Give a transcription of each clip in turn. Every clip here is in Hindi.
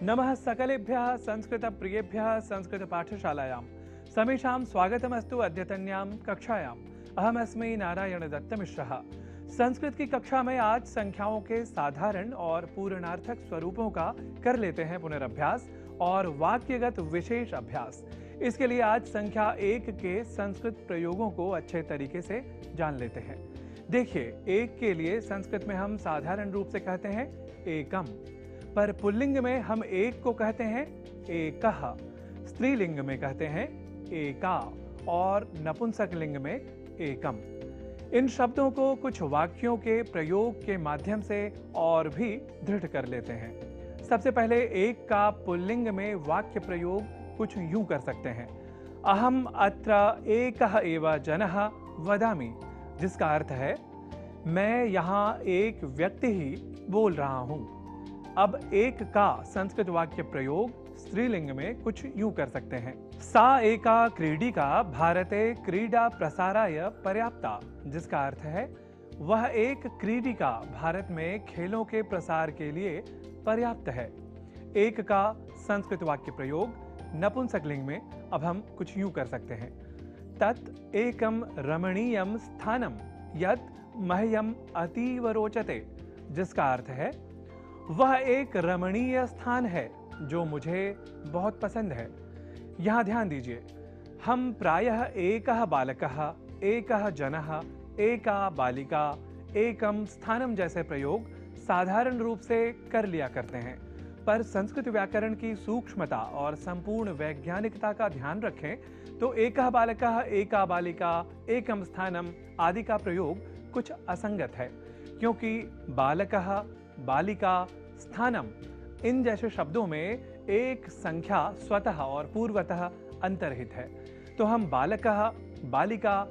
नमः सकलेभ्यः संस्कृतप्रियेभ्यः संस्कृतपाठशालायां समेषां स्वागतमस्तु। अद्यतन्यां कक्षायाम् अहमस्मि नारायण दत्तमिश्रः। संस्कृत की कक्षा में आज संख्याओं के साधारण और पूर्णार्थक स्वरूपों का कर लेते हैं पुनरअभ्यास और वाक्यगत विशेष अभ्यास। इसके लिए आज संख्या 1 के संस्कृत प्रयोगों को अच्छे तरीके से जान लेते हैं। देखिए, 1 के लिए संस्कृत में हम साधारण रूप से कहते हैं एकम, पर पुल्लिंग में हम 1 को कहते हैं एकः, स्त्रीलिंग में कहते हैं एका और नपुंसक लिंग में एकम। इन शब्दों को कुछ वाक्यों के प्रयोग के माध्यम से और भी दृढ़ कर लेते हैं। सबसे पहले 1 का पुल्लिंग में वाक्य प्रयोग कुछ यूं कर सकते हैं, अहम अत्र एकः एव जनः वदामि, जिसका अर्थ है मैं यहाँ एक व्यक्ति ही बोल रहा हूं। अब 1 का संस्कृत वाक्य प्रयोग स्त्रीलिंग में कुछ यूं कर सकते हैं, सा एका क्रीडिका भारते क्रीडा प्रसाराय पर्याप्ता, जिसका अर्थ है वह एक क्रीडिका भारत में खेलों के प्रसार के लिए पर्याप्त है। 1 का संस्कृत वाक्य प्रयोग नपुंसक लिंग में अब हम कुछ यूं कर सकते हैं, तत् एकम रमणीयम स्थानम यत् मह्यम अतीव रोचते, जिसका अर्थ है वह एक रमणीय स्थान है जो मुझे बहुत पसंद है। यहाँ ध्यान दीजिए, हम प्रायः एकः बालकः, एकः जनः, एका बालिका, एकम स्थानम जैसे प्रयोग साधारण रूप से कर लिया करते हैं, पर संस्कृत व्याकरण की सूक्ष्मता और संपूर्ण वैज्ञानिकता का ध्यान रखें तो एकः बालकः, एका बालिका, एकम स्थानम आदि का प्रयोग कुछ असंगत है, क्योंकि बालकः, बालिका, स्थानम इन जैसे शब्दों में एक संख्या स्वतः और पूर्वतः अंतर्हित है। तो हम बालकः, बालिका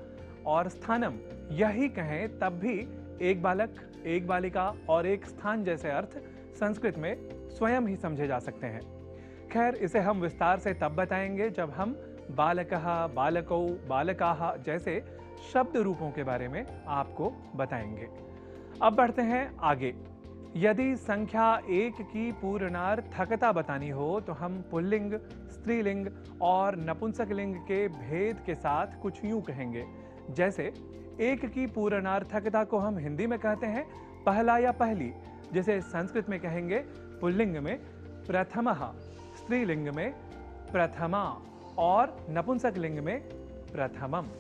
और स्थानम यही कहें तब भी एक बालक, एक बालिका और एक स्थान जैसे अर्थ संस्कृत में स्वयं ही समझे जा सकते हैं। खैर, इसे हम विस्तार से तब बताएंगे जब हम बालकः, बालकौ, बालकाः जैसे शब्द रूपों के बारे में आपको बताएंगे। अब बढ़ते हैं आगे। यदि संख्या 1 की पूर्णार्थकता बतानी हो तो हम पुल्लिंग, स्त्रीलिंग और नपुंसक लिंग के भेद के साथ कुछ यूं कहेंगे, जैसे 1 की पूर्णार्थकता को हम हिंदी में कहते हैं पहला या पहली, जिसे संस्कृत में कहेंगे पुल्लिंग में प्रथमः, स्त्रीलिंग में प्रथमा और नपुंसक लिंग में प्रथमम।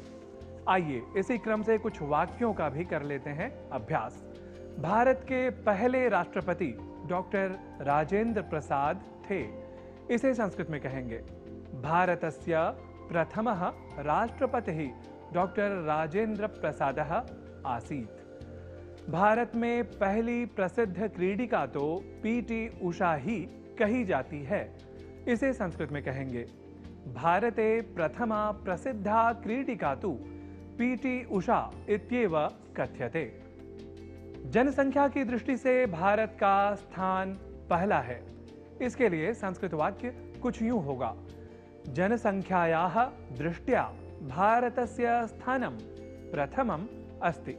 आइए इसी क्रम से कुछ वाक्यों का भी कर लेते हैं अभ्यास। भारत के पहले राष्ट्रपति डॉक्टर राजेंद्र प्रसाद थे, इसे संस्कृत में कहेंगे भारतस्य प्रथमः राष्ट्रपतिः डॉक्टर राजेंद्र प्रसादः आसीत्। भारत में पहली प्रसिद्ध क्रीडिका तो पीटी उषा ही कही जाती है, इसे संस्कृत में कहेंगे भारते प्रथमा प्रसिद्धा क्रीडिका तु पीटी उषा इत्येव कथ्यते। जनसंख्या की दृष्टि से भारत का स्थान पहला है, इसके लिए संस्कृत वाक्य कुछ यूं होगा, जनसंख्यायाः दृष्ट्या भारतस्य स्थानं प्रथमम् अस्ति।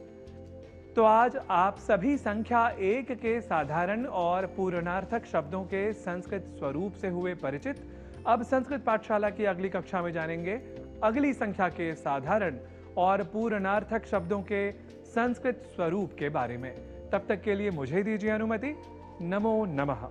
तो आज आप सभी संख्या 1 के साधारण और पूर्णार्थक शब्दों के संस्कृत स्वरूप से हुए परिचित। अब संस्कृत पाठशाला की अगली कक्षा में जानेंगे अगली संख्या के साधारण और पूर्णार्थक शब्दों के संस्कृत स्वरूप के बारे में। तब तक के लिए मुझे दीजिए अनुमति। नमो नमः।